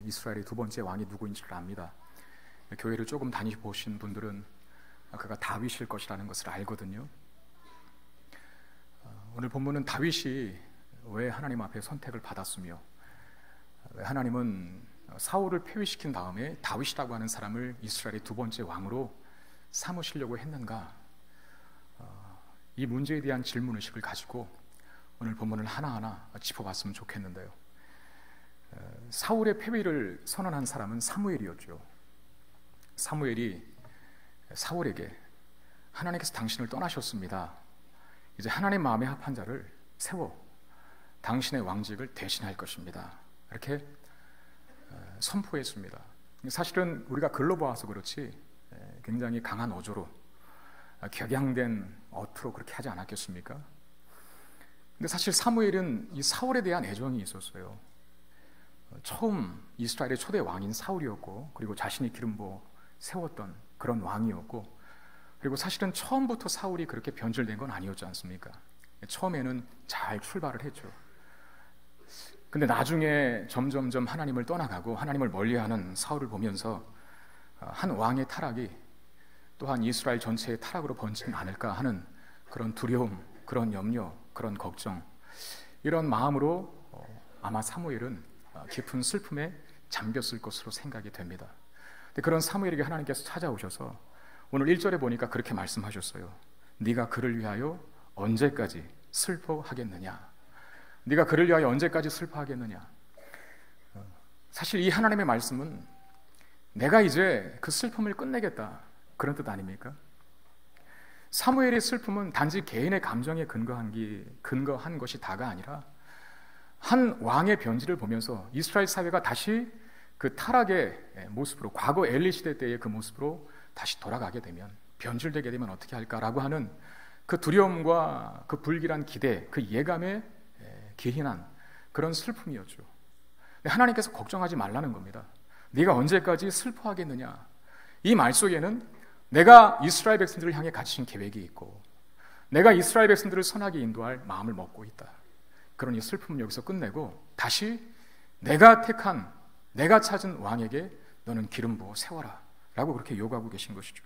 이스라엘의 두 번째 왕이 누구인지를 압니다. 교회를 조금 다니보신 분들은 그가 다윗일 것이라는 것을 알거든요. 오늘 본문은 다윗이 왜 하나님 앞에 선택을 받았으며 왜 하나님은 사울을 폐위시킨 다음에 다윗이라고 하는 사람을 이스라엘의 두 번째 왕으로 삼으시려고 했는가, 이 문제에 대한 질문의식을 가지고 오늘 본문을 하나하나 짚어봤으면 좋겠는데요. 사울의 폐위를 선언한 사람은 사무엘이었죠. 사무엘이 사울에게 하나님께서 당신을 떠나셨습니다. 이제 하나님 마음에 합한 자를 세워 당신의 왕직을 대신할 것입니다. 이렇게 선포했습니다. 사실은 우리가 글로 보아서 그렇지 굉장히 강한 어조로 격양된 어투로 그렇게 하지 않았겠습니까? 근데 사실 사무엘은 이 사울에 대한 애정이 있었어요. 처음 이스라엘의 초대 왕인 사울이었고, 그리고 자신이 기름 부어 세웠던 그런 왕이었고, 그리고 사실은 처음부터 사울이 그렇게 변질된 건 아니었지 않습니까? 처음에는 잘 출발을 했죠. 근데 나중에 점점점 하나님을 떠나가고 하나님을 멀리하는 사울을 보면서 한 왕의 타락이 또한 이스라엘 전체의 타락으로 번지지 않을까 하는 그런 두려움, 그런 염려, 그런 걱정, 이런 마음으로 아마 사무엘은 깊은 슬픔에 잠겼을 것으로 생각이 됩니다. 근데 그런 사무엘에게 하나님께서 찾아오셔서 오늘 1절에 보니까 그렇게 말씀하셨어요. 네가 그를 위하여 언제까지 슬퍼하겠느냐? 네가 그를 위하여 언제까지 슬퍼하겠느냐? 사실 이 하나님의 말씀은 내가 이제 그 슬픔을 끝내겠다, 그런 뜻 아닙니까? 사무엘의 슬픔은 단지 개인의 감정에 근거한 것이 다가 아니라 한 왕의 변질을 보면서 이스라엘 사회가 다시 그 타락의 모습으로, 과거 엘리 시대 때의 그 모습으로 다시 돌아가게 되면, 변질되게 되면 어떻게 할까라고 하는 그 두려움과 그 불길한 기대, 그 예감에 기인한 그런 슬픔이었죠. 하나님께서 걱정하지 말라는 겁니다. 네가 언제까지 슬퍼하겠느냐? 이 말 속에는 내가 이스라엘 백성들을 향해 가지신 계획이 있고, 내가 이스라엘 백성들을 선하게 인도할 마음을 먹고 있다. 그러니 슬픔은 여기서 끝내고 다시 내가 택한, 내가 찾은 왕에게 너는 기름 부어 세워라 라고 그렇게 요구하고 계신 것이죠.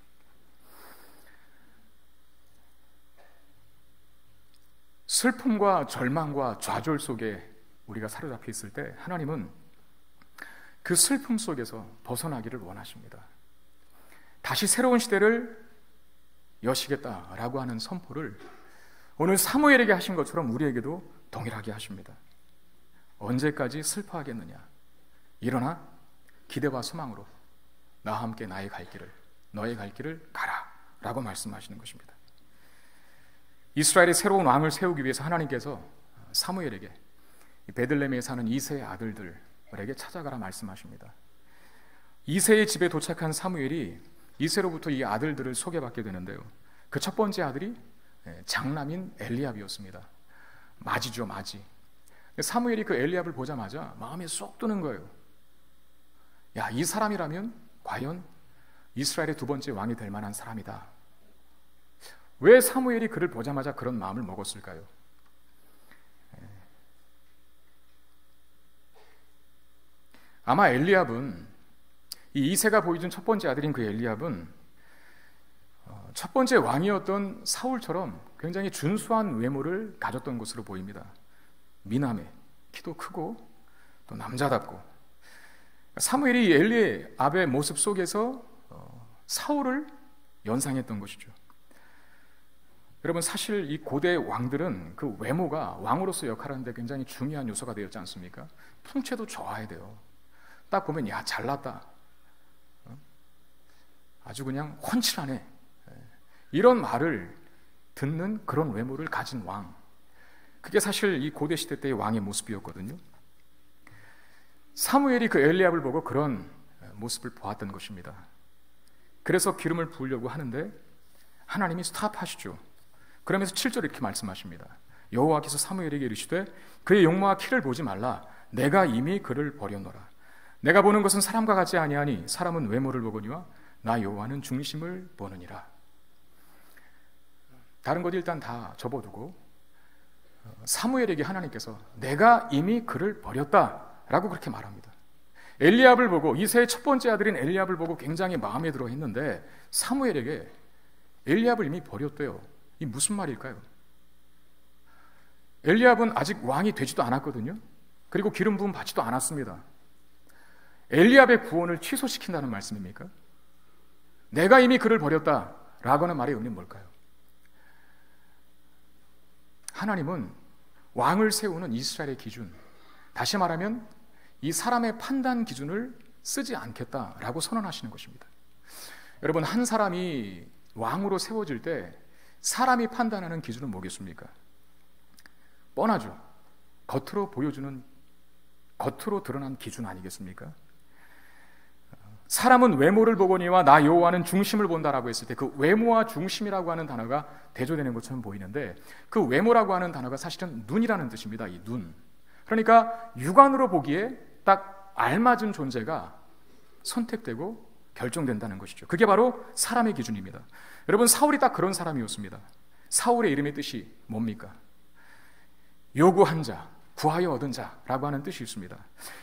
슬픔과 절망과 좌절 속에 우리가 사로잡혀 있을 때 하나님은 그 슬픔 속에서 벗어나기를 원하십니다. 다시 새로운 시대를 여시겠다라고 하는 선포를 오늘 사무엘에게 하신 것처럼 우리에게도 동일하게 하십니다. 언제까지 슬퍼하겠느냐? 일어나 기대와 소망으로 나와 함께 나의 갈 길을, 너의 갈 길을 가라 라고 말씀하시는 것입니다. 이스라엘의 새로운 왕을 세우기 위해서 하나님께서 사무엘에게 베들레헴에 사는 이새의 아들들에게 찾아가라 말씀하십니다. 이새의 집에 도착한 사무엘이 이새로부터 이 아들들을 소개받게 되는데요, 그 첫 번째 아들이 장남인 엘리압이었습니다. 마지죠, 마지. 사무엘이 그 엘리압을 보자마자 마음에 쏙 드는 거예요. 야, 이 사람이라면 과연 이스라엘의 두 번째 왕이 될 만한 사람이다. 왜 사무엘이 그를 보자마자 그런 마음을 먹었을까요? 아마 엘리압은, 이 이새가 보여준 첫 번째 아들인 그 엘리압은 첫 번째 왕이었던 사울처럼 굉장히 준수한 외모를 가졌던 것으로 보입니다. 미남에 키도 크고 또 남자답고, 사무엘이 엘리압의 모습 속에서 사울을 연상했던 것이죠. 여러분, 사실 이 고대 왕들은 그 외모가 왕으로서 역할하는데 굉장히 중요한 요소가 되었지 않습니까? 풍채도 좋아야 돼요. 딱 보면 야, 잘났다, 아주 그냥 훤칠하네, 이런 말을 듣는 그런 외모를 가진 왕, 그게 사실 이 고대 시대 때의 왕의 모습이었거든요. 사무엘이 그 엘리압을 보고 그런 모습을 보았던 것입니다. 그래서 기름을 부으려고 하는데 하나님이 스탑하시죠. 그러면서 7절 이렇게 말씀하십니다. 여호와께서 사무엘에게 이르시되 그의 용모와 키를 보지 말라. 내가 이미 그를 버려놓으라. 내가 보는 것은 사람과 같지 아니하니 사람은 외모를 보거니와 나 여호와는 중심을 보느니라. 다른 것 일단 다 접어두고 사무엘에게 하나님께서 내가 이미 그를 버렸다라고 그렇게 말합니다. 엘리압을 보고, 이새의 첫 번째 아들인 엘리압을 보고 굉장히 마음에 들어 했는데 사무엘에게 엘리압을 이미 버렸대요. 이 무슨 말일까요? 엘리압은 아직 왕이 되지도 않았거든요. 그리고 기름 부음 받지도 않았습니다. 엘리압의 구원을 취소시킨다는 말씀입니까? 내가 이미 그를 버렸다라고 하는 말의 의미는 뭘까요? 하나님은 왕을 세우는 이스라엘의 기준, 다시 말하면 이 사람의 판단 기준을 쓰지 않겠다라고 선언하시는 것입니다. 여러분, 한 사람이 왕으로 세워질 때 사람이 판단하는 기준은 뭐겠습니까? 뻔하죠. 겉으로 드러난 기준 아니겠습니까? 사람은 외모를 보거니와 나 여호와는 중심을 본다라고 했을 때 그 외모와 중심이라고 하는 단어가 대조되는 것처럼 보이는데, 그 외모라고 하는 단어가 사실은 눈이라는 뜻입니다. 이 눈. 그러니까 육안으로 보기에 딱 알맞은 존재가 선택되고 결정된다는 것이죠. 그게 바로 사람의 기준입니다. 여러분, 사울이 딱 그런 사람이었습니다. 사울의 이름의 뜻이 뭡니까? 요구한 자, 구하여 얻은 자라고 하는 뜻이 있습니다.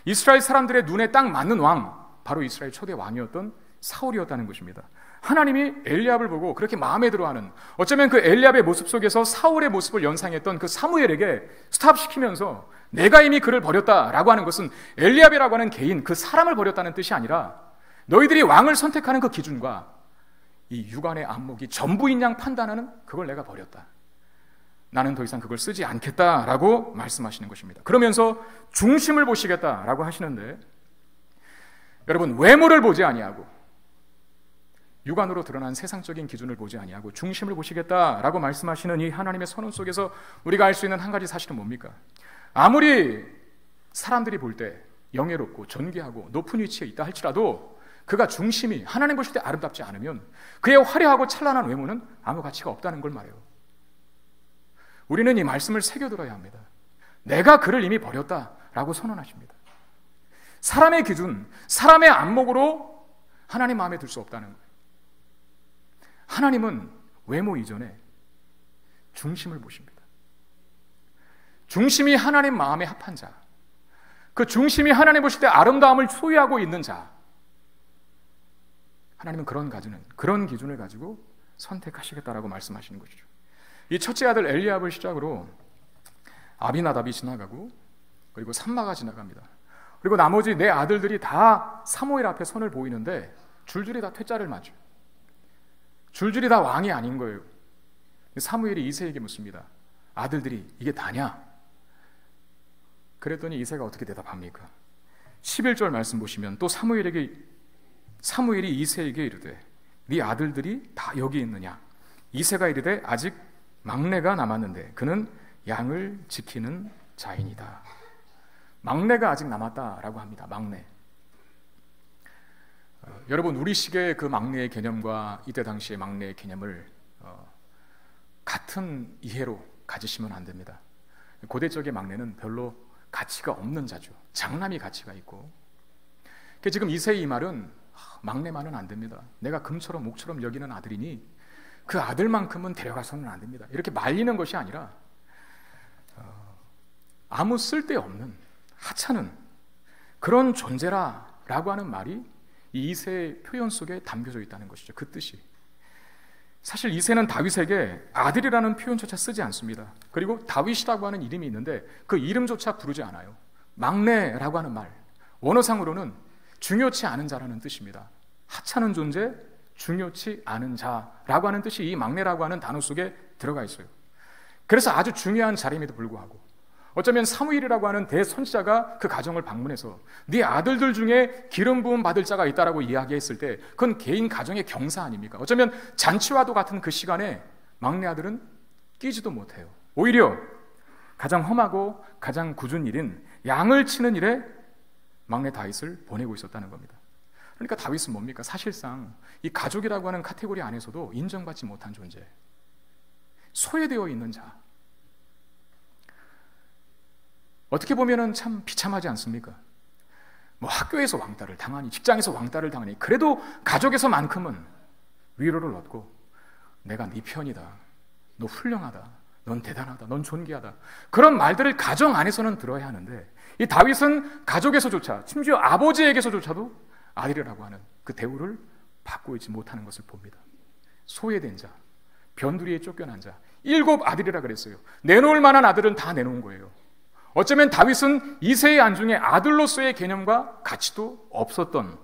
이스라엘 사람들의 눈에 딱 맞는 왕, 바로 이스라엘 초대 왕이었던 사울이었다는 것입니다. 하나님이 엘리압을 보고 그렇게 마음에 들어하는, 어쩌면 그 엘리압의 모습 속에서 사울의 모습을 연상했던 그 사무엘에게 스탑시키면서 내가 이미 그를 버렸다라고 하는 것은 엘리압이라고 하는 개인, 그 사람을 버렸다는 뜻이 아니라 너희들이 왕을 선택하는 그 기준과 이 육안의 안목이 전부인 양 판단하는 그걸 내가 버렸다. 나는 더 이상 그걸 쓰지 않겠다라고 말씀하시는 것입니다. 그러면서 중심을 보시겠다라고 하시는데, 여러분, 외모를 보지 아니하고 육안으로 드러난 세상적인 기준을 보지 아니하고 중심을 보시겠다라고 말씀하시는 이 하나님의 선언 속에서 우리가 알 수 있는 한 가지 사실은 뭡니까? 아무리 사람들이 볼 때 영예롭고 존귀하고 높은 위치에 있다 할지라도 그가 중심이 하나님 보실 때 아름답지 않으면 그의 화려하고 찬란한 외모는 아무 가치가 없다는 걸 말해요. 우리는 이 말씀을 새겨들어야 합니다. 내가 그를 이미 버렸다라고 선언하십니다. 사람의 기준, 사람의 안목으로 하나님 마음에 들 수 없다는 거예요. 하나님은 외모 이전에 중심을 보십니다. 중심이 하나님 마음에 합한 자, 그 중심이 하나님 보실 때 아름다움을 소유하고 있는 자, 하나님은 그런 기준을 가지고 선택하시겠다라고 말씀하시는 것이죠. 이 첫째 아들 엘리압을 시작으로 아비나답이 지나가고, 그리고 삼마가 지나갑니다. 그리고 나머지 네 아들들이 다 사무엘 앞에 선을 보이는데 줄줄이 다 퇴짜를 맞죠. 줄줄이 다 왕이 아닌 거예요. 사무엘이 이새에게 묻습니다. 아들들이 이게 다냐? 그랬더니 이새가 어떻게 대답합니까? 11절 말씀 보시면 또 사무엘이 이새에게 이르되 네 아들들이 다 여기 있느냐? 이새가 이르되 아직 막내가 남았는데 그는 양을 지키는 자이니라. 막내가 아직 남았다라고 합니다. 막내. 여러분, 우리식의 그 막내의 개념과 이때 당시의 막내의 개념을 같은 이해로 가지시면 안 됩니다. 고대 적의 막내는 별로 가치가 없는 자죠. 장남이 가치가 있고. 지금 이새의 이 말은 막내만은 안 됩니다. 내가 금처럼 목처럼 여기는 아들이니 그 아들만큼은 데려가서는 안 됩니다. 이렇게 말리는 것이 아니라 아무 쓸데없는 하찮은 그런 존재라라고 하는 말이 이 이새의 표현 속에 담겨져 있다는 것이죠. 그 뜻이. 사실 이새는 다윗에게 아들이라는 표현조차 쓰지 않습니다. 그리고 다윗이라고 하는 이름이 있는데 그 이름조차 부르지 않아요. 막내라고 하는 말, 원어상으로는 중요치 않은 자라는 뜻입니다. 하찮은 존재, 중요치 않은 자라고 하는 뜻이 이 막내라고 하는 단어 속에 들어가 있어요. 그래서 아주 중요한 자리임에도 불구하고 어쩌면 사무엘이라고 하는 대선지자가 그 가정을 방문해서 네 아들들 중에 기름 부음 받을 자가 있다라고 이야기했을 때 그건 개인 가정의 경사 아닙니까? 어쩌면 잔치와도 같은 그 시간에 막내 아들은 끼지도 못해요. 오히려 가장 험하고 가장 굳은 일인 양을 치는 일에 막내 다윗을 보내고 있었다는 겁니다. 그러니까 다윗은 뭡니까? 사실상 이 가족이라고 하는 카테고리 안에서도 인정받지 못한 존재, 소외되어 있는 자. 어떻게 보면은 참 비참하지 않습니까? 뭐 학교에서 왕따를 당하니, 직장에서 왕따를 당하니, 그래도 가족에서만큼은 위로를 얻고 내가 네 편이다, 너 훌륭하다, 넌 대단하다, 넌 존귀하다. 그런 말들을 가정 안에서는 들어야 하는데 이 다윗은 가족에서조차, 심지어 아버지에게서조차도 아들이라고 하는 그 대우를 받고 있지 못하는 것을 봅니다. 소외된 자, 변두리에 쫓겨난 자, 7 아들이라 그랬어요. 내놓을 만한 아들은 다 내놓은 거예요. 어쩌면 다윗은 이새의 안중에 아들로서의 개념과 가치도 없었던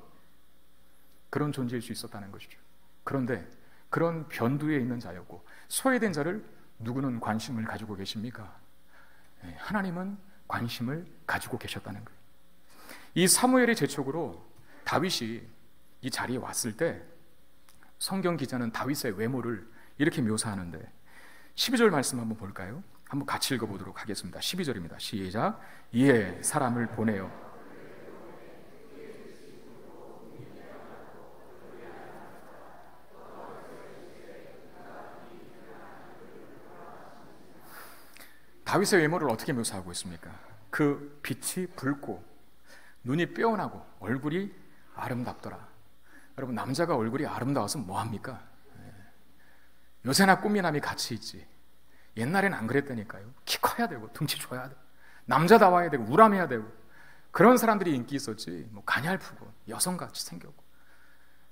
그런 존재일 수 있었다는 것이죠. 그런데 그런 변두에 있는 자였고 소외된 자를 누구는 관심을 가지고 계십니까? 하나님은 관심을 가지고 계셨다는 거예요. 이 사무엘의 재촉으로 다윗이 이 자리에 왔을 때 성경 기자는 다윗의 외모를 이렇게 묘사하는데 12절 말씀 한번 볼까요? 한번 같이 읽어보도록 하겠습니다. 12절입니다. 시작. 이에 사람을 보내어 다윗의 외모를 어떻게 묘사하고 있습니까? 그 빛이 붉고 눈이 빼어나고 얼굴이 아름답더라. 여러분, 남자가 얼굴이 아름다워서 뭐합니까? 요새나 꽃미남이 같이 있지. 옛날엔 안 그랬다니까요. 키 커야 되고 등치 좋아야 되고 남자다워야 되고 우람해야 되고 그런 사람들이 인기 있었지 뭐 가냘프고 여성같이 생겼고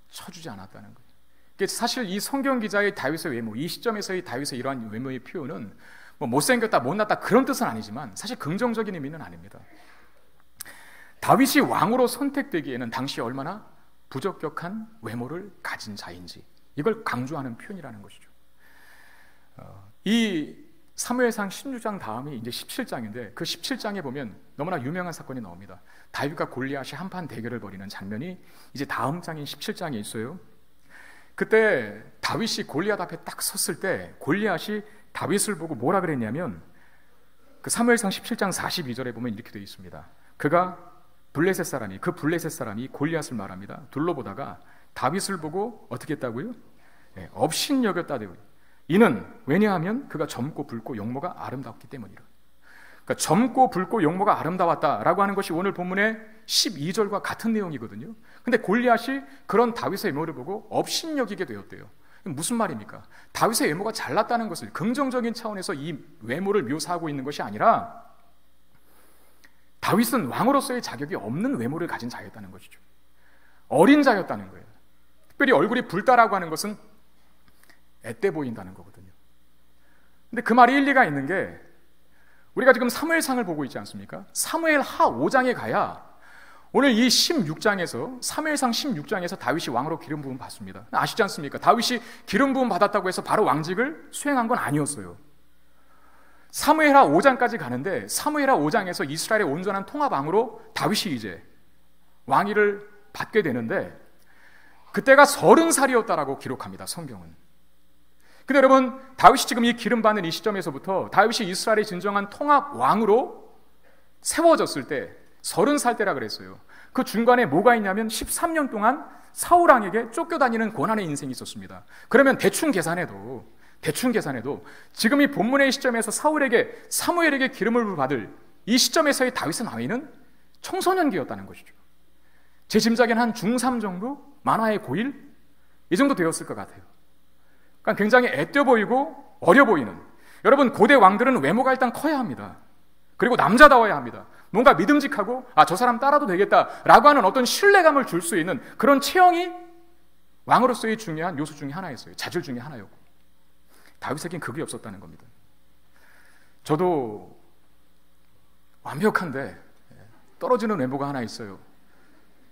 쳐주지 않았다는 거예요. 사실 이 성경 기자의 다윗의 외모, 이 시점에서의 다윗의 이러한 외모의 표현은 뭐 못생겼다 못났다 그런 뜻은 아니지만 사실 긍정적인 의미는 아닙니다. 다윗이 왕으로 선택되기에는 당시 얼마나 부적격한 외모를 가진 자인지 이걸 강조하는 표현이라는 것이죠. 이 사무엘상 16장 다음이 이제 17장인데 그 17장에 보면 너무나 유명한 사건이 나옵니다. 다윗과 골리앗이 한판 대결을 벌이는 장면이 이제 다음 장인 17장에 있어요. 그때 다윗이 골리앗 앞에 딱 섰을 때 골리앗이 다윗을 보고 뭐라 그랬냐면 그 사무엘상 17장 42절에 보면 이렇게 되어 있습니다. 그가 블레셋 사람이 골리앗을 말합니다. 둘러보다가 다윗을 보고 어떻게 했다고요? 업신여겼다대요. 이는 왜냐하면 그가 젊고 붉고 용모가 아름다웠기 때문이라. 그러니까 젊고 붉고 용모가 아름다웠다라고 하는 것이 오늘 본문의 12절과 같은 내용이거든요. 근데 골리앗이 그런 다윗의 외모를 보고 업신여기게 되었대요. 무슨 말입니까? 다윗의 외모가 잘났다는 것을 긍정적인 차원에서 이 외모를 묘사하고 있는 것이 아니라 다윗은 왕으로서의 자격이 없는 외모를 가진 자였다는 것이죠. 어린 자였다는 거예요. 특별히 얼굴이 붉다라고 하는 것은 앳돼 보인다는 거거든요. 근데 그 말이 일리가 있는 게 우리가 지금 사무엘상을 보고 있지 않습니까? 사무엘 하 5장에 가야 오늘 이 16장에서 사무엘상 16장에서 다윗이 왕으로 기름 부음 받습니다. 아시지 않습니까? 다윗이 기름 부음 받았다고 해서 바로 왕직을 수행한 건 아니었어요. 사무엘하 5장까지 가는데 사무엘하 5장에서 이스라엘의 온전한 통합왕으로 다윗이 이제 왕위를 받게 되는데 그때가 30살이었다라고 기록합니다. 성경은. 근데 여러분, 다윗이 지금 이 기름 받는 이 시점에서부터 다윗이 이스라엘의 진정한 통합 왕으로 세워졌을 때 30살 때라 그랬어요. 그 중간에 뭐가 있냐면 13년 동안 사울 왕에게 쫓겨다니는 고난의 인생이 있었습니다. 그러면 대충 계산해도 지금 이 본문의 시점에서 사무엘에게 기름을 받을 이 시점에서의 다윗의 나이는 청소년기였다는 것이죠. 제 짐작엔 한 중3 정도? 만화의 고1? 이 정도 되었을 것 같아요. 그러니까 굉장히 애떠 보이고 어려 보이는, 여러분 고대 왕들은 외모가 일단 커야 합니다. 그리고 남자다워야 합니다. 뭔가 믿음직하고 저 사람 따라도 되겠다라고 하는 어떤 신뢰감을 줄 수 있는 그런 체형이 왕으로서의 중요한 요소 중에 하나였어요. 자질 중에 하나였고 다윗에겐 그게 없었다는 겁니다. 저도 완벽한데 떨어지는 외모가 하나 있어요.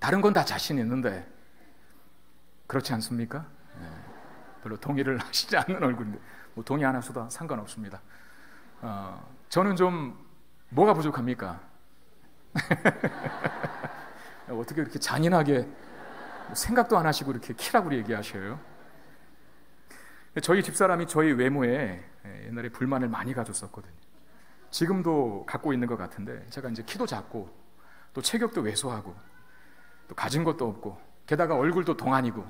다른 건 다 자신 있는데 그렇지 않습니까? 별로 동의를 하시지 않는 얼굴인데 뭐 동의 안 하셔도 상관없습니다. 저는 좀 뭐가 부족합니까? 어떻게 그렇게 잔인하게 생각도 안 하시고 이렇게 키라고 얘기하셔요? 저희 집사람이 저희 외모에 옛날에 불만을 많이 가졌었거든요. 지금도 갖고 있는 것 같은데 제가 이제 키도 작고 또 체격도 왜소하고 또 가진 것도 없고 게다가 얼굴도 동안이고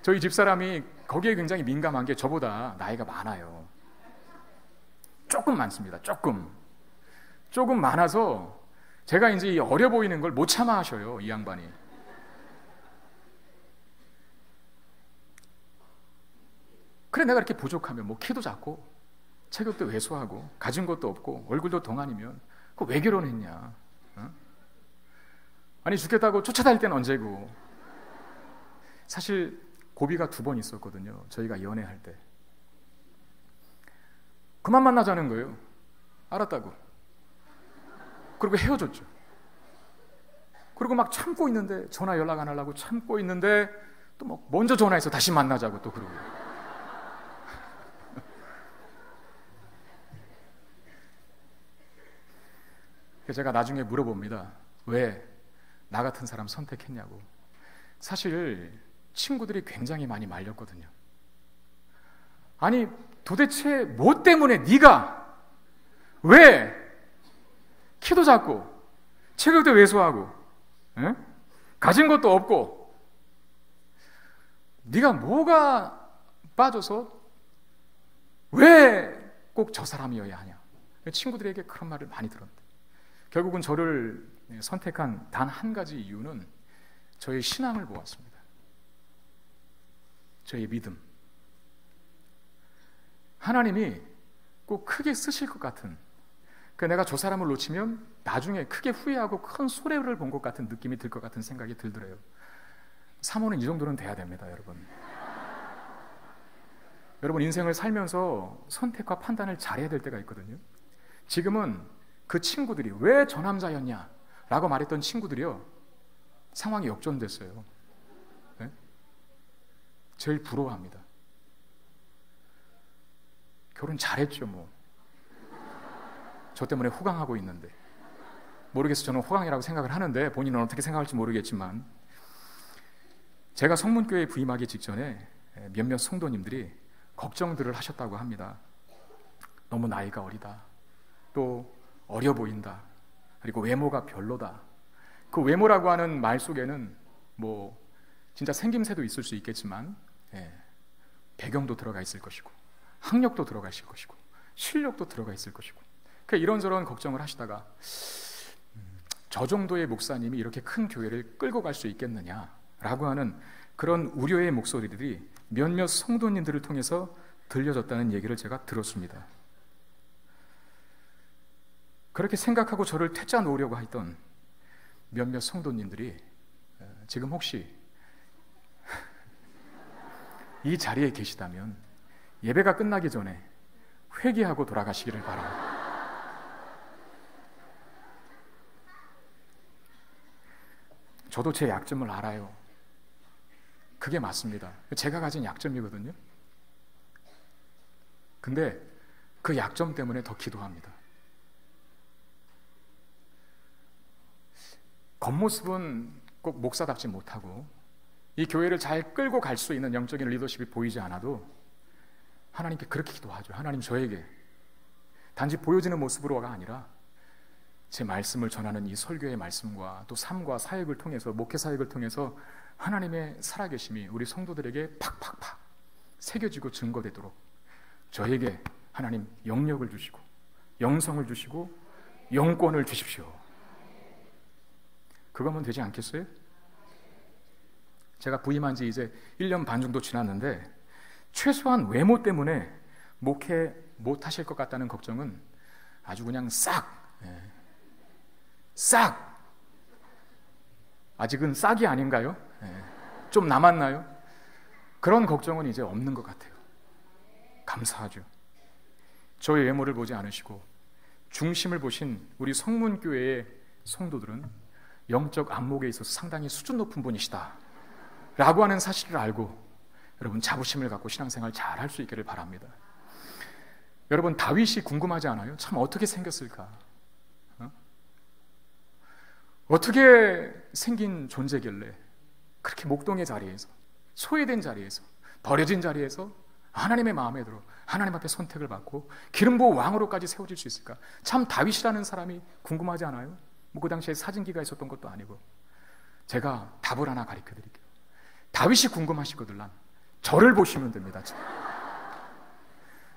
저희 집사람이 거기에 굉장히 민감한 게 저보다 나이가 많아요. 조금 많습니다. 조금 많아서 제가 이제 이 어려 보이는 걸 못 참아 하셔요. 이 양반이. 그래, 내가 이렇게 부족하면, 뭐 키도 작고 체격도 왜소하고 가진 것도 없고 얼굴도 동안이면 그 왜 결혼했냐? 어? 아니, 죽겠다고 쫓아다닐 때는 언제고. 사실 고비가 2번 있었거든요. 저희가 연애할 때. 그만 만나자는 거예요. 알았다고. 그리고 헤어졌죠. 그리고 막 참고 있는데, 전화 연락 안 하려고 참고 있는데 또 뭐 먼저 전화해서 다시 만나자고 또 그러고. 제가 나중에 물어봅니다. 왜 나 같은 사람 선택했냐고. 사실 친구들이 굉장히 많이 말렸거든요. 아니, 도대체 뭐 때문에 네가 왜 키도 작고 체격도 왜소하고, 에? 가진 것도 없고, 네가 뭐가 빠져서 왜 꼭 저 사람이어야 하냐. 친구들에게 그런 말을 많이 들었는데, 결국은 저를 선택한 단 한 가지 이유는 저의 신앙을 보았습니다. 저의 믿음. 하나님이 꼭 크게 쓰실 것 같은, 내가 저 사람을 놓치면 나중에 크게 후회하고 큰 손해를 본 것 같은 느낌이 들 것 같은 생각이 들더래요. 사모는 이 정도는 돼야 됩니다, 여러분. 여러분, 인생을 살면서 선택과 판단을 잘해야 될 때가 있거든요. 지금은 그 친구들이 왜 저 남자였냐 라고 말했던 친구들이요, 상황이 역전됐어요. 네? 제일 부러워합니다. 결혼 잘했죠, 뭐. 저 때문에 호강하고 있는데. 모르겠어요. 저는 호강이라고 생각을 하는데 본인은 어떻게 생각할지 모르겠지만, 제가 성문교회에 부임하기 직전에 몇몇 성도님들이 걱정들을 하셨다고 합니다. 너무 나이가 어리다, 또 어려 보인다, 그리고 외모가 별로다. 그 외모라고 하는 말 속에는 뭐 진짜 생김새도 있을 수 있겠지만, 배경도 들어가 있을 것이고, 학력도 들어가 있을 것이고, 실력도 들어가 있을 것이고, 이런저런 걱정을 하시다가 저 정도의 목사님이 이렇게 큰 교회를 끌고 갈 수 있겠느냐라고 하는 그런 우려의 목소리들이 몇몇 성도님들을 통해서 들려졌다는 얘기를 제가 들었습니다. 그렇게 생각하고 저를 퇴짜 놓으려고 했던 몇몇 성도님들이 지금 혹시 이 자리에 계시다면 예배가 끝나기 전에 회개하고 돌아가시기를 바랍니다. 저도 제 약점을 알아요. 그게 맞습니다. 제가 가진 약점이거든요. 근데 그 약점 때문에 더 기도합니다. 겉모습은 꼭 목사답지 못하고 이 교회를 잘 끌고 갈 수 있는 영적인 리더십이 보이지 않아도 하나님께 그렇게 기도하죠. 하나님, 저에게 단지 보여지는 모습으로가 아니라 제 말씀을 전하는 이 설교의 말씀과 또 삶과 사역을 통해서, 목회 사역을 통해서 하나님의 살아계심이 우리 성도들에게 팍팍팍 새겨지고 증거되도록 저에게 하나님 영력을 주시고 영성을 주시고 영권을 주십시오. 그거면 되지 않겠어요? 제가 부임한 지 이제 1년 반 정도 지났는데 최소한 외모 때문에 목회 못하실 것 같다는 걱정은 아주 그냥 싹, 아직은 싹이 아닌가요? 좀 남았나요? 그런 걱정은 이제 없는 것 같아요. 감사하죠. 저의 외모를 보지 않으시고 중심을 보신 우리 성문교회의 성도들은 영적 안목에 있어서 상당히 수준 높은 분이시다 라고 하는 사실을 알고 여러분 자부심을 갖고 신앙생활 잘 할 수 있기를 바랍니다. 여러분, 다윗이 궁금하지 않아요? 참 어떻게 생겼을까? 어떻게 생긴 존재길래 그렇게 목동의 자리에서, 소외된 자리에서, 버려진 자리에서 하나님의 마음에 들어 하나님 앞에 선택을 받고 기름 부어 왕으로까지 세워질 수 있을까? 참 다윗이라는 사람이 궁금하지 않아요? 뭐 그 당시에 사진기가 있었던 것도 아니고. 제가 답을 하나 가르쳐 드릴게요. 다윗이 궁금하시거든. 저를 보시면 됩니다.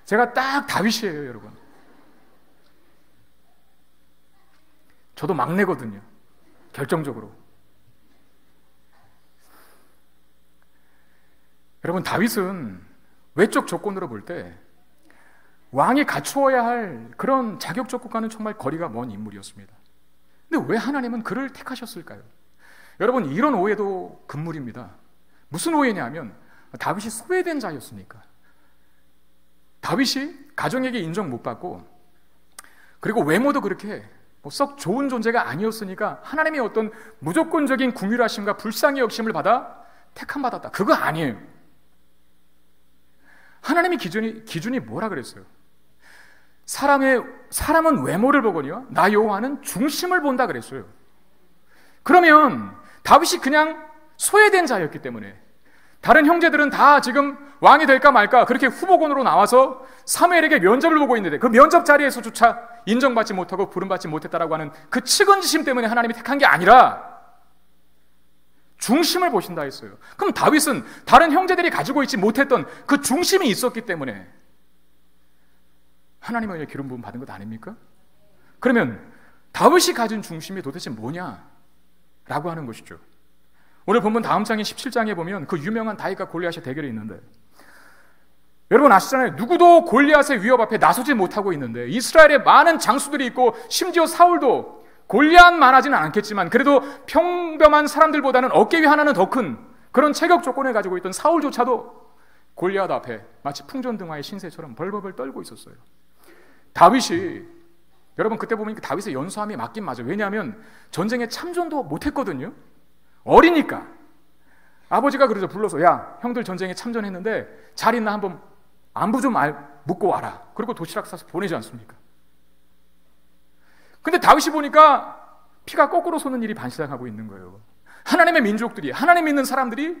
제가 딱 다윗이에요, 여러분. 저도 막내거든요, 결정적으로. 여러분, 다윗은 외적 조건으로 볼 때 왕이 갖추어야 할 그런 자격 조건과는 정말 거리가 먼 인물이었습니다. 근데 왜 하나님은 그를 택하셨을까요? 여러분, 이런 오해도 금물입니다. 무슨 오해냐면 다윗이 소외된 자였으니까. 다윗이 가정에게 인정 못 받고 그리고 외모도 그렇게 썩 좋은 존재가 아니었으니까 하나님의 어떤 무조건적인 긍휼하심과 불쌍히 여김을 받아 택함받았다. 그거 아니에요. 하나님의 기준이 뭐라 그랬어요? 사람은 외모를 보거니와 나 여호와는 중심을 본다 그랬어요. 그러면 다윗이 그냥 소외된 자였기 때문에 다른 형제들은 다 지금 왕이 될까 말까 그렇게 후보군으로 나와서 사무엘에게 면접을 보고 있는데 그 면접 자리에서조차 인정받지 못하고 부름받지 못했다라고 하는 그 측은지심 때문에 하나님이 택한 게 아니라 중심을 보신다 했어요. 그럼 다윗은 다른 형제들이 가지고 있지 못했던 그 중심이 있었기 때문에 하나님의 기름 부음 받은 것 아닙니까? 그러면 다윗이 가진 중심이 도대체 뭐냐라고 하는 것이죠. 오늘 본문 다음 장인 17장에 보면 그 유명한 다윗과 골리앗의 대결이 있는데 여러분 아시잖아요. 누구도 골리앗의 위협 앞에 나서지 못하고 있는데 이스라엘에 많은 장수들이 있고 심지어 사울도 골리앗만 하지는 않겠지만 그래도 평범한 사람들보다는 어깨 위 하나는 더 큰 그런 체격 조건을 가지고 있던 사울조차도 골리앗 앞에 마치 풍전등화의 신세처럼 벌벌벌 떨고 있었어요. 다윗이 여러분 그때 보면 다윗의 연소함이 맞긴 맞아요. 왜냐하면 전쟁에 참전도 못했거든요. 어리니까 아버지가 그러죠. 불러서 야 형들 전쟁에 참전했는데 잘 있나 한번 안부 좀 묻고 와라. 그리고 도시락 싸서 보내지 않습니까? 근데 다윗이 보니까 피가 거꾸로 솟는 일이 반시당하고 있는 거예요. 하나님의 민족들이 하나님 믿는 사람들이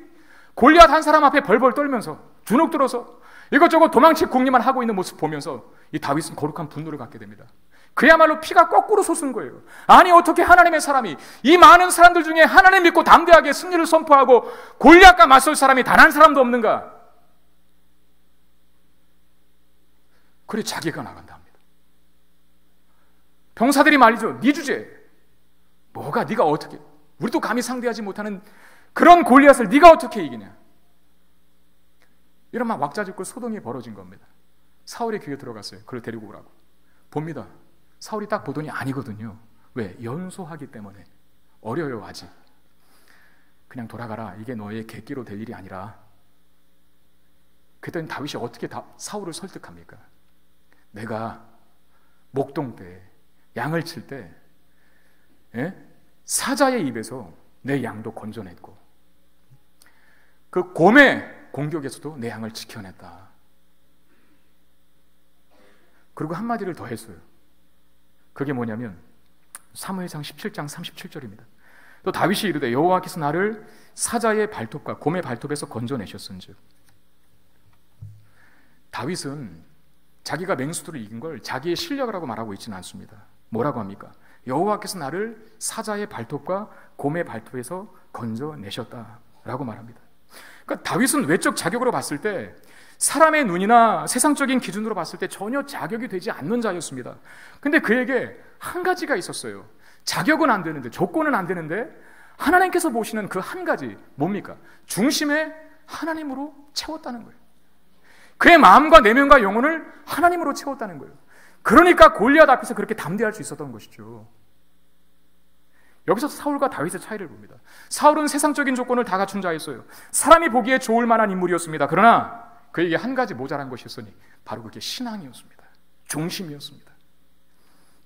골리앗 한 사람 앞에 벌벌 떨면서 주눅 들어서 이것저것 도망칠 궁리만 하고 있는 모습 보면서 이 다윗은 거룩한 분노를 갖게 됩니다. 그야말로 피가 거꾸로 솟은 거예요. 아니 어떻게 하나님의 사람이 이 많은 사람들 중에 하나님 믿고 담대하게 승리를 선포하고 골리앗과 맞설 사람이 단 한 사람도 없는가? 그래 자기가 나간다 합니다. 병사들이 말이죠. 네 주제 뭐가 네가 어떻게 우리도 감히 상대하지 못하는 그런 골리앗을 네가 어떻게 이기냐? 이런 막 왁자지껄 소동이 벌어진 겁니다. 사울의 귀에 들어갔어요. 그를 데리고 오라고. 봅니다. 사울이 딱 보더니 아니거든요. 왜? 연소하기 때문에. 어려요 아직. 그냥 돌아가라. 이게 너의 객기로 될 일이 아니라. 그랬더니 다윗이 어떻게 사울을 설득합니까? 내가 목동 때 양을 칠 때 사자의 입에서 내 양도 건져냈고 그 곰의 공격에서도 내 양을 지켜냈다. 그리고 한마디를 더 했어요. 그게 뭐냐면 사무엘상 17장 37절입니다. 또 다윗이 이르되 여호와께서 나를 사자의 발톱과 곰의 발톱에서 건져내셨은즉. 다윗은 자기가 맹수들을 이긴 걸 자기의 실력이라고 말하고 있지는 않습니다. 뭐라고 합니까? 여호와께서 나를 사자의 발톱과 곰의 발톱에서 건져내셨다라고 말합니다. 그러니까 다윗은 외적 자격으로 봤을 때 사람의 눈이나 세상적인 기준으로 봤을 때 전혀 자격이 되지 않는 자였습니다. 근데 그에게 한 가지가 있었어요. 자격은 안 되는데, 조건은 안 되는데 하나님께서 보시는 그 한 가지 뭡니까? 중심에 하나님으로 채웠다는 거예요. 그의 마음과 내면과 영혼을 하나님으로 채웠다는 거예요. 그러니까 골리앗 앞에서 그렇게 담대할 수 있었던 것이죠. 여기서 사울과 다윗의 차이를 봅니다. 사울은 세상적인 조건을 다 갖춘 자였어요. 사람이 보기에 좋을 만한 인물이었습니다. 그러나 그에게 한 가지 모자란 것이 있으니 바로 그게 신앙이었습니다. 중심이었습니다.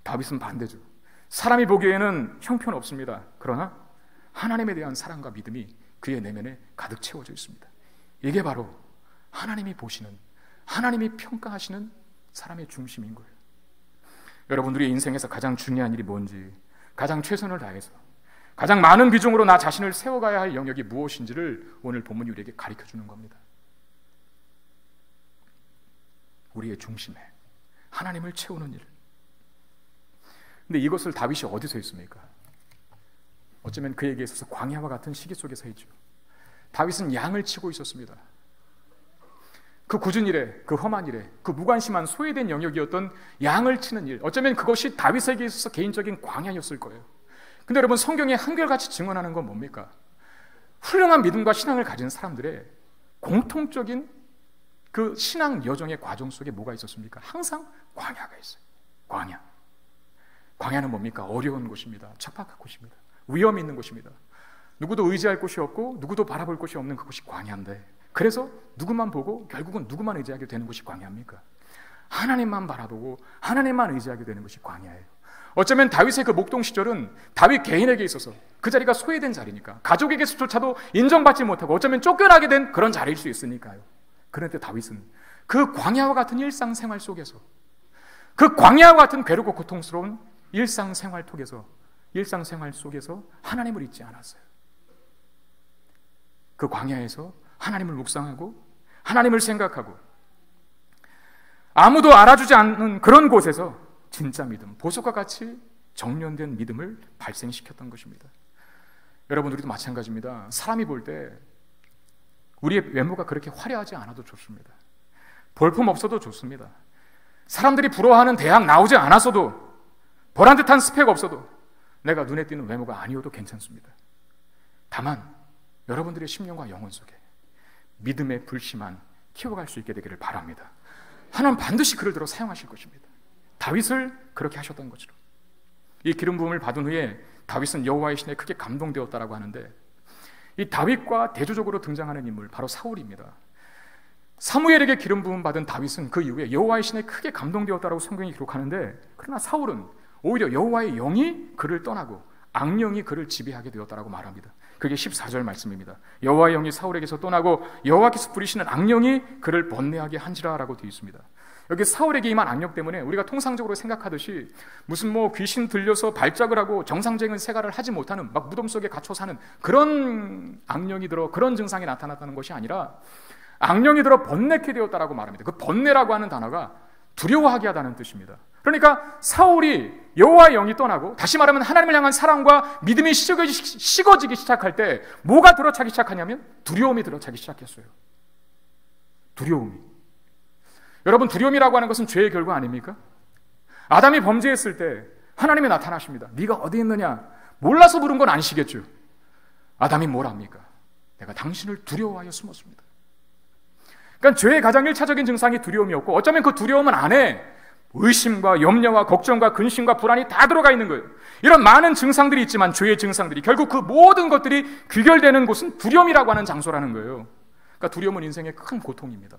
다윗은 반대죠. 사람이 보기에는 형편 없습니다. 그러나 하나님에 대한 사랑과 믿음이 그의 내면에 가득 채워져 있습니다. 이게 바로 하나님이 보시는, 하나님이 평가하시는 사람의 중심인 거예요. 여러분들의 인생에서 가장 중요한 일이 뭔지, 가장 최선을 다해서 가장 많은 비중으로 나 자신을 세워가야 할 영역이 무엇인지를 오늘 본문이 우리에게 가르쳐주는 겁니다. 우리의 중심에 하나님을 채우는 일. 근데 이것을 다윗이 어디서 했습니까? 어쩌면 그에게 있어서 광야와 같은 시기 속에서 했죠. 다윗은 양을 치고 있었습니다. 그 굳은 일에, 그 험한 일에, 그 무관심한 소외된 영역이었던 양을 치는 일, 어쩌면 그것이 다윗에게 있어서 개인적인 광야였을 거예요. 근데 여러분, 성경에 한결같이 증언하는 건 뭡니까? 훌륭한 믿음과 신앙을 가진 사람들의 공통적인 그 신앙 여정의 과정 속에 뭐가 있었습니까? 항상 광야가 있어요. 광야. 광야는 뭡니까? 어려운 곳입니다. 척박한 곳입니다. 위험이 있는 곳입니다. 누구도 의지할 곳이 없고 누구도 바라볼 곳이 없는 그곳이 광야인데, 그래서 누구만 보고 결국은 누구만 의지하게 되는 곳이 광야입니까? 하나님만 바라보고 하나님만 의지하게 되는 것이 광야예요. 어쩌면 다윗의 그 목동 시절은 다윗 개인에게 있어서 그 자리가 소외된 자리니까, 가족에게서조차도 인정받지 못하고 어쩌면 쫓겨나게 된 그런 자리일 수 있으니까요. 그런데 다윗은 그 광야와 같은 일상생활 속에서, 그 광야와 같은 괴롭고 고통스러운 일상생활 속에서 하나님을 잊지 않았어요. 그 광야에서 하나님을 묵상하고 하나님을 생각하고 아무도 알아주지 않는 그런 곳에서 진짜 믿음, 보석과 같이 정련된 믿음을 발생시켰던 것입니다. 여러분, 우리도 마찬가지입니다. 사람이 볼 때 우리의 외모가 그렇게 화려하지 않아도 좋습니다. 볼품 없어도 좋습니다. 사람들이 부러워하는 대학 나오지 않았어도, 보란 듯한 스펙 없어도, 내가 눈에 띄는 외모가 아니어도 괜찮습니다. 다만 여러분들의 심령과 영혼 속에 믿음의 불씨만 키워갈 수 있게 되기를 바랍니다. 하나님 반드시 그를 들어 사용하실 것입니다. 다윗을 그렇게 하셨던 것처럼. 이 기름 부음을 받은 후에 다윗은 여호와의 신에 크게 감동되었다라고 하는데, 이 다윗과 대조적으로 등장하는 인물 바로 사울입니다. 사무엘에게 기름 부음 받은 다윗은 그 이후에 여호와의 신에 크게 감동되었다라고 성경이 기록하는데, 그러나 사울은 오히려 여호와의 영이 그를 떠나고 악령이 그를 지배하게 되었다라고 말합니다. 그게 14절 말씀입니다. 여호와의 영이 사울에게서 떠나고 여호와께서 부리시는 악령이 그를 번뇌하게 한지라라고 되어 있습니다. 여기 사울에게 임한 악령 때문에 우리가 통상적으로 생각하듯이 무슨 귀신 들려서 발작을 하고 정상적인 생활을 하지 못하는, 막 무덤 속에 갇혀 사는 그런 악령이 들어 그런 증상이 나타났다는 것이 아니라, 악령이 들어 번뇌케 되었다라고 말합니다. 그 번뇌라고 하는 단어가 두려워하게 하다는 뜻입니다. 그러니까 사울이 여호와의 영이 떠나고, 다시 말하면 하나님을 향한 사랑과 믿음이 식어지기 시작할 때 뭐가 들어차기 시작하냐면 두려움이 들어차기 시작했어요. 두려움이. 여러분, 두려움이라고 하는 것은 죄의 결과 아닙니까? 아담이 범죄했을 때 하나님이 나타나십니다. 네가 어디 있느냐? 몰라서 부른 건 아니시겠죠. 아담이 뭘 합니까? 내가 당신을 두려워하여 숨었습니다. 그러니까 죄의 가장 1차적인 증상이 두려움이었고, 어쩌면 그 두려움은 안에 의심과 염려와 걱정과 근심과 불안이 다 들어가 있는 거예요. 이런 많은 증상들이 있지만, 죄의 증상들이 결국 그 모든 것들이 귀결되는 곳은 두려움이라고 하는 장소라는 거예요. 그러니까 두려움은 인생의 큰 고통입니다.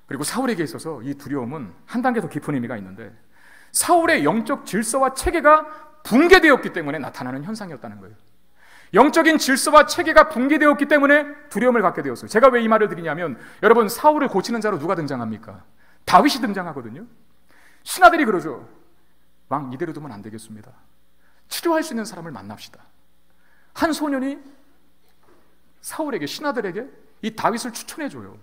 그리고 사울에게 있어서 이 두려움은 한 단계 더 깊은 의미가 있는데, 사울의 영적 질서와 체계가 붕괴되었기 때문에 나타나는 현상이었다는 거예요. 영적인 질서와 체계가 붕괴되었기 때문에 두려움을 갖게 되었어요. 제가 왜 이 말을 드리냐면, 여러분, 사울을 고치는 자로 누가 등장합니까? 다윗이 등장하거든요. 신하들이 그러죠. 왕, 이대로 두면 안 되겠습니다. 치료할 수 있는 사람을 만납시다. 한 소년이 사울에게, 신하들에게 이 다윗을 추천해줘요.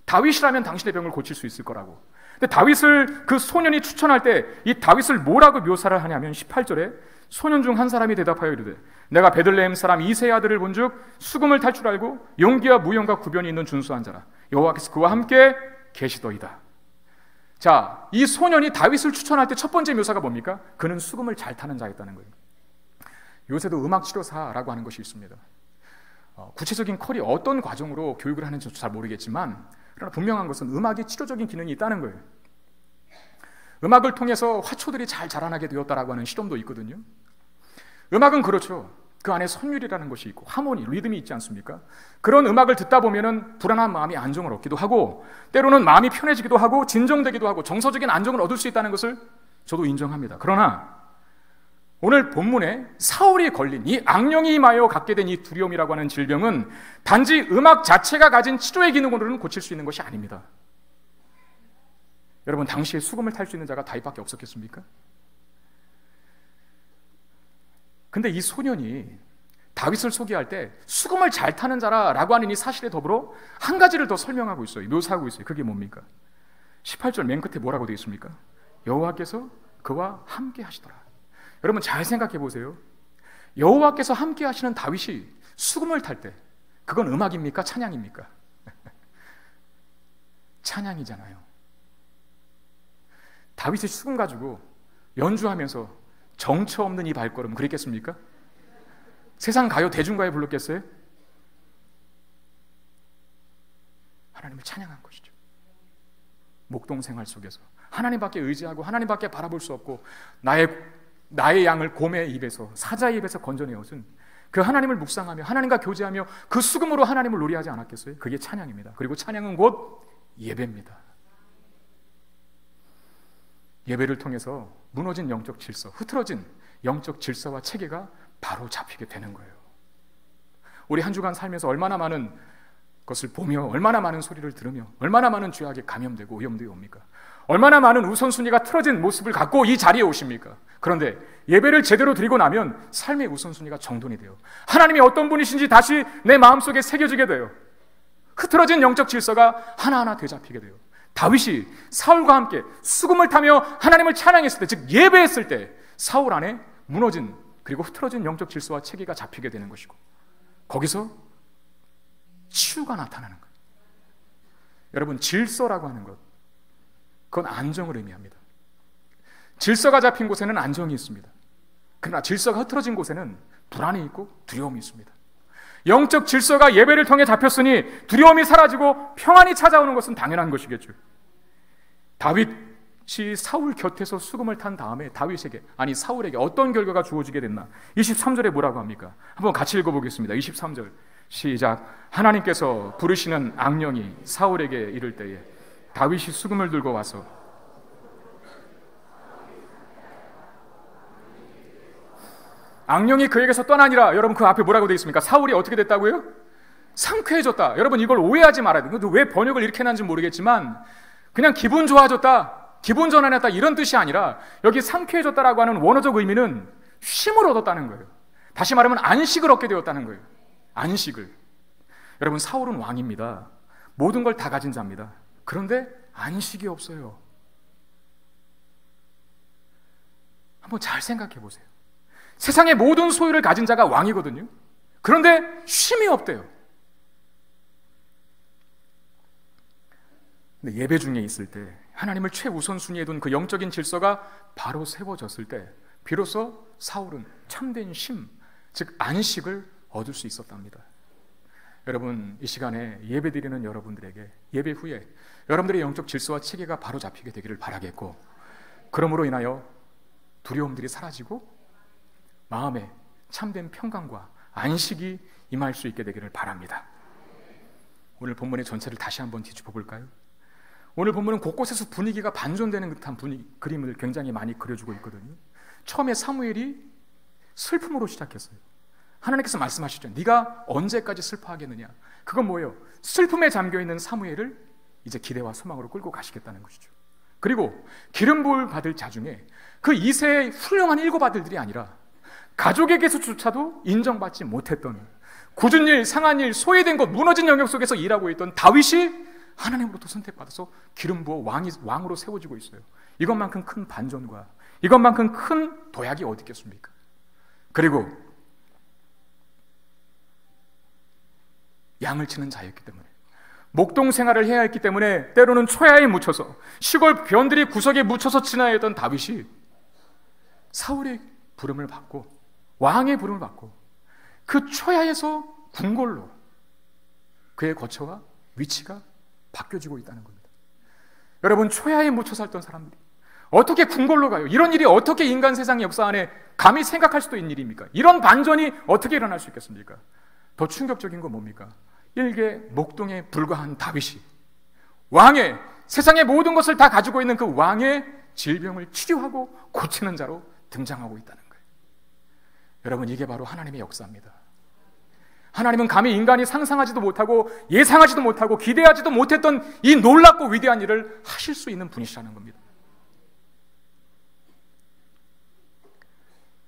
다윗이라면 당신의 병을 고칠 수 있을 거라고. 근데 다윗을 그 소년이 추천할 때 이 다윗을 뭐라고 묘사를 하냐면, 18절에 소년 중 한 사람이 대답하여 이르되, 내가 베들레헴 사람 이새의 아들을 본즉 수금을 탈 줄 알고 용기와 무용과 구변이 있는 준수한 자라. 여호와께서 그와 함께 계시더이다. 자, 이 소년이 다윗을 추천할 때 첫 번째 묘사가 뭡니까? 그는 수금을 잘 타는 자였다는 거예요. 요새도 음악치료사라고 하는 것이 있습니다. 구체적인 컬이 어떤 과정으로 교육을 하는지 잘 모르겠지만, 그러나 분명한 것은 음악이 치료적인 기능이 있다는 거예요. 음악을 통해서 화초들이 잘 자라나게 되었다라고 하는 실험도 있거든요. 음악은 그렇죠. 그 안에 선율이라는 것이 있고 하모니, 리듬이 있지 않습니까? 그런 음악을 듣다 보면은 불안한 마음이 안정을 얻기도 하고, 때로는 마음이 편해지기도 하고 진정되기도 하고 정서적인 안정을 얻을 수 있다는 것을 저도 인정합니다. 그러나 오늘 본문에 사울이 걸린 이 악령이 임하여 갖게 된 이 두려움이라고 하는 질병은 단지 음악 자체가 가진 치료의 기능으로는 고칠 수 있는 것이 아닙니다. 여러분, 당시에 수금을 탈 수 있는 자가 다윗밖에 없었겠습니까? 근데 이 소년이 다윗을 소개할 때 수금을 잘 타는 자라고 하는 이 사실에 더불어 한 가지를 더 설명하고 있어요. 묘사하고 있어요. 그게 뭡니까? 18절 맨 끝에 뭐라고 되어 있습니까? 여호와께서 그와 함께 하시더라. 여러분, 잘 생각해 보세요. 여호와께서 함께 하시는 다윗이 수금을 탈 때 그건 음악입니까? 찬양입니까? 찬양이잖아요. 다윗이 수금 가지고 연주하면서 정처 없는 이 발걸음 그랬겠습니까? 세상 가요, 대중가요 불렀겠어요? 하나님을 찬양했어요. 찬양한 것이죠. 목동 생활 속에서 하나님밖에 의지하고 하나님밖에 바라볼 수 없고 나의 양을 곰의 입에서, 사자의 입에서 건져내어준 그 하나님을 묵상하며 하나님과 교제하며 그 수금으로 하나님을 노래하지 않았겠어요? 그게 찬양입니다. 그리고 찬양은 곧 예배입니다. 예배를 통해서 무너진 영적 질서, 흐트러진 영적 질서와 체계가 바로 잡히게 되는 거예요. 우리 한 주간 살면서 얼마나 많은 것을 보며, 얼마나 많은 소리를 들으며, 얼마나 많은 죄악에 감염되고 오염되어 옵니까? 얼마나 많은 우선순위가 틀어진 모습을 갖고 이 자리에 오십니까? 그런데 예배를 제대로 드리고 나면 삶의 우선순위가 정돈이 돼요. 하나님이 어떤 분이신지 다시 내 마음속에 새겨지게 돼요. 흐트러진 영적 질서가 하나하나 되잡히게 돼요. 다윗이 사울과 함께 수금을 타며 하나님을 찬양했을 때, 즉 예배했을 때 사울 안에 무너진 그리고 흐트러진 영적 질서와 체계가 잡히게 되는 것이고, 거기서 치유가 나타나는 거예요. 여러분, 질서라고 하는 것, 그건 안정을 의미합니다. 질서가 잡힌 곳에는 안정이 있습니다. 그러나 질서가 흐트러진 곳에는 불안이 있고 두려움이 있습니다. 영적 질서가 예배를 통해 잡혔으니 두려움이 사라지고 평안이 찾아오는 것은 당연한 것이겠죠. 다윗이 사울 곁에서 수금을 탄 다음에 사울에게 어떤 결과가 주어지게 됐나? 23절에 뭐라고 합니까? 한번 같이 읽어보겠습니다. 23절 시작. 하나님께서 부르시는 악령이 사울에게 이를 때에 다윗이 수금을 들고 와서 악령이 그에게서 떠나니라. 여러분, 그 앞에 뭐라고 되어 있습니까? 사울이 어떻게 됐다고요? 상쾌해졌다. 여러분, 이걸 오해하지 말아야 돼요. 왜 번역을 이렇게 해놨는지 모르겠지만 그냥 기분 좋아졌다, 기분 전환했다 이런 뜻이 아니라 여기 상쾌해졌다라고 하는 원어적 의미는 쉼을 얻었다는 거예요. 다시 말하면 안식을 얻게 되었다는 거예요. 안식을. 여러분, 사울은 왕입니다. 모든 걸 다 가진 자입니다. 그런데 안식이 없어요. 한번 잘 생각해 보세요. 세상의 모든 소유를 가진 자가 왕이거든요. 그런데 쉼이 없대요. 근데 예배 중에 있을 때 하나님을 최우선순위에 둔 그 영적인 질서가 바로 세워졌을 때 비로소 사울은 참된 쉼, 즉 안식을 얻을 수 있었답니다. 여러분, 이 시간에 예배드리는 여러분들에게 예배 후에 여러분들의 영적 질서와 체계가 바로 잡히게 되기를 바라겠고, 그러므로 인하여 두려움들이 사라지고 마음에 참된 평강과 안식이 임할 수 있게 되기를 바랍니다. 오늘 본문의 전체를 다시 한번 뒤집어 볼까요? 오늘 본문은 곳곳에서 분위기가 반전되는 듯한 그림을 굉장히 많이 그려주고 있거든요. 처음에 사무엘이 슬픔으로 시작했어요. 하나님께서 말씀하시죠. 네가 언제까지 슬퍼하겠느냐? 그건 뭐예요? 슬픔에 잠겨있는 사무엘을 이제 기대와 소망으로 끌고 가시겠다는 것이죠. 그리고 기름 부을 받을 자 중에 그 이세의 훌륭한 7 아들들이 아니라 가족에게서조차도 인정받지 못했던, 굳은 일, 상한 일, 소외된 것, 무너진 영역 속에서 일하고 있던 다윗이 하나님으로부터 선택받아서 기름 부어 왕으로 세워지고 있어요. 이것만큼 큰 반전과 이것만큼 큰 도약이 어디 있겠습니까? 그리고 양을 치는 자였기 때문에, 목동 생활을 해야 했기 때문에 때로는 초야에 묻혀서 시골 변들이 구석에 묻혀서 지나야 했던 다윗이 사울의 부름을 받고 왕의 부름을 받고 그 초야에서 궁궐로 그의 거처와 위치가 바뀌어지고 있다는 겁니다. 여러분, 초야에 묻혀 살던 사람들이 어떻게 궁궐로 가요? 이런 일이 어떻게 인간 세상 역사 안에 감히 생각할 수도 있는 일입니까? 이런 반전이 어떻게 일어날 수 있겠습니까? 더 충격적인 건 뭡니까? 일개 목동에 불과한 다윗이 왕의, 세상의 모든 것을 다 가지고 있는 그 왕의 질병을 치료하고 고치는 자로 등장하고 있다는 거예요. 여러분, 이게 바로 하나님의 역사입니다. 하나님은 감히 인간이 상상하지도 못하고 예상하지도 못하고 기대하지도 못했던 이 놀랍고 위대한 일을 하실 수 있는 분이시라는 겁니다.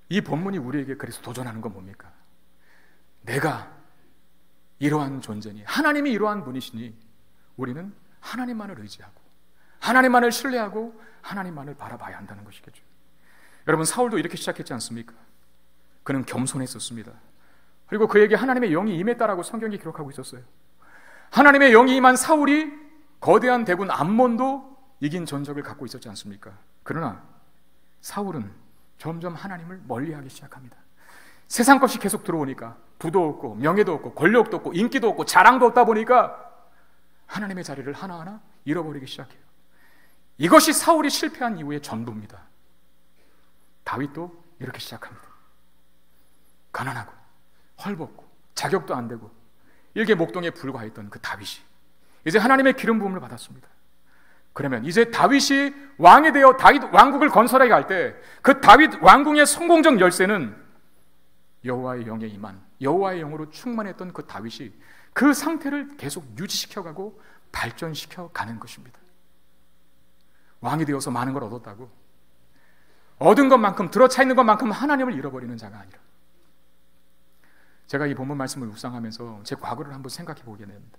이 본문이 우리에게 그래서 도전하는 건 뭡니까? 내가 이러한 존재니, 하나님이 이러한 분이시니 우리는 하나님만을 의지하고 하나님만을 신뢰하고 하나님만을 바라봐야 한다는 것이겠죠. 여러분, 사울도 이렇게 시작했지 않습니까? 그는 겸손했었습니다. 그리고 그에게 하나님의 영이 임했다라고 성경이 기록하고 있었어요. 하나님의 영이 임한 사울이 거대한 대군 암몬도 이긴 전적을 갖고 있었지 않습니까? 그러나 사울은 점점 하나님을 멀리하기 시작합니다. 세상 것이 계속 들어오니까 부도 없고 명예도 없고 권력도 없고 인기도 없고 자랑도 없다 보니까 하나님의 자리를 하나하나 잃어버리기 시작해요. 이것이 사울이 실패한 이후의 전부입니다. 다윗도 이렇게 시작합니다. 가난하고 헐벗고 자격도 안 되고 일개 목동에 불과했던 그 다윗이 이제 하나님의 기름 부음을 받았습니다. 그러면 이제 다윗이 왕이 되어 다윗 왕국을 건설해 갈 때 그 다윗 왕궁의 성공적 열쇠는 여호와의 영에 임한, 여호와의 영으로 충만했던 그 다윗이 그 상태를 계속 유지시켜가고 발전시켜 가는 것입니다. 왕이 되어서 많은 걸 얻었다고 얻은 것만큼, 들어차 있는 것만큼 하나님을 잃어버리는 자가 아니라, 제가 이 본문 말씀을 묵상하면서 제 과거를 한번 생각해 보게 됩니다.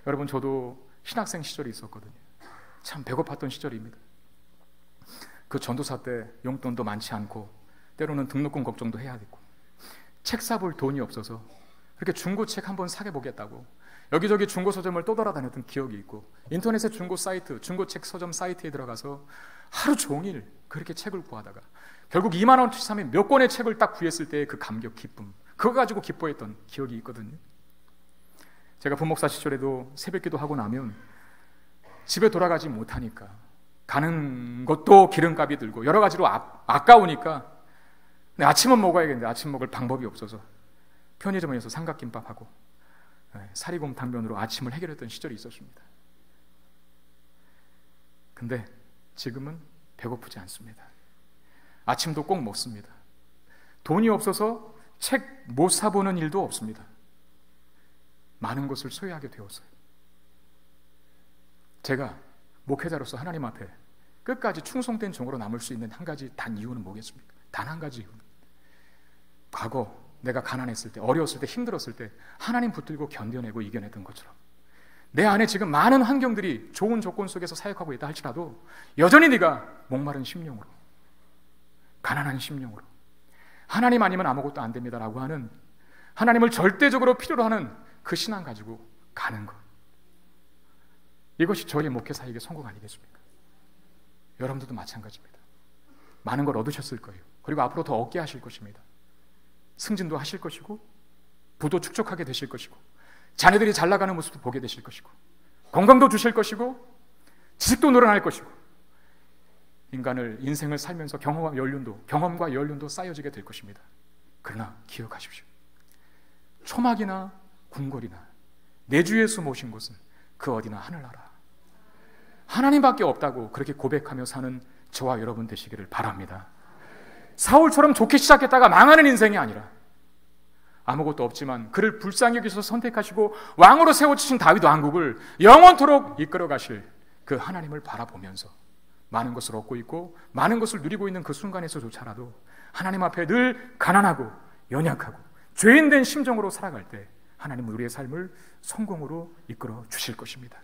여러분, 저도 신학생 시절이 있었거든요. 참 배고팠던 시절입니다. 그 전도사 때 용돈도 많지 않고 때로는 등록금 걱정도 해야 됐고 책 사볼 돈이 없어서 그렇게 중고책 한번 사게 보겠다고 여기저기 중고 서점을 또 돌아다녔던 기억이 있고, 인터넷의 중고 사이트, 중고책 서점 사이트에 들어가서 하루 종일 그렇게 책을 구하다가 결국 2만 원치 사면 몇 권의 책을 딱 구했을 때의 그 감격, 기쁨, 그거 가지고 기뻐했던 기억이 있거든요. 제가 부목사 시절에도 새벽기도 하고 나면 집에 돌아가지 못하니까 가는 것도 기름값이 들고 여러 가지로 아까우니까 아침은 먹어야겠는데 아침 먹을 방법이 없어서 편의점에서 삼각김밥하고 사리곰 당면으로 아침을 해결했던 시절이 있었습니다. 근데 지금은 배고프지 않습니다. 아침도 꼭 먹습니다. 돈이 없어서 책 못 사보는 일도 없습니다. 많은 것을 소유하게 되었어요. 제가 목회자로서 하나님 앞에 끝까지 충성된 종으로 남을 수 있는 한 가지 단 이유는 뭐겠습니까? 단 한 가지 이유는 과거 내가 가난했을 때, 어려웠을 때, 힘들었을 때 하나님 붙들고 견뎌내고 이겨냈던 것처럼 내 안에 지금 많은 환경들이 좋은 조건 속에서 사역하고 있다 할지라도 여전히 네가 목마른 심령으로, 가난한 심령으로 하나님 아니면 아무것도 안 됩니다라고 하는, 하나님을 절대적으로 필요로 하는 그 신앙 가지고 가는 것, 이것이 저희 목회 사역의 성공 아니겠습니까? 여러분들도 마찬가지입니다. 많은 걸 얻으셨을 거예요. 그리고 앞으로 더 얻게 하실 것입니다. 승진도 하실 것이고 부도 축적하게 되실 것이고 자녀들이 잘 나가는 모습도 보게 되실 것이고 건강도 주실 것이고 지식도 늘어날 것이고 인생을 살면서 경험과 연륜도 쌓여지게 될 것입니다. 그러나 기억하십시오. 초막이나 궁궐이나 내 주 예수 모신 곳은 그 어디나 하늘나라, 하나님밖에 없다고 그렇게 고백하며 사는 저와 여러분 되시기를 바랍니다. 사울처럼 좋게 시작했다가 망하는 인생이 아니라 아무것도 없지만 그를 불쌍히 여기셔서 선택하시고 왕으로 세워주신 다윗 왕국을 영원토록 이끌어 가실 그 하나님을 바라보면서 많은 것을 얻고 있고 많은 것을 누리고 있는 그 순간에서조차라도 하나님 앞에 늘 가난하고 연약하고 죄인된 심정으로 살아갈 때 하나님은 우리의 삶을 성공으로 이끌어 주실 것입니다.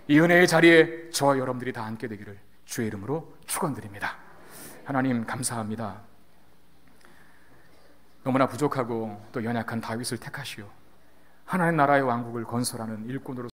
이 은혜의 자리에 저와 여러분들이 다 앉게 되기를 주의 이름으로 축원드립니다. 하나님 감사합니다. 너무나 부족하고 또 연약한 다윗을 택하시어 하나님 나라의 왕국을 건설하는 일꾼으로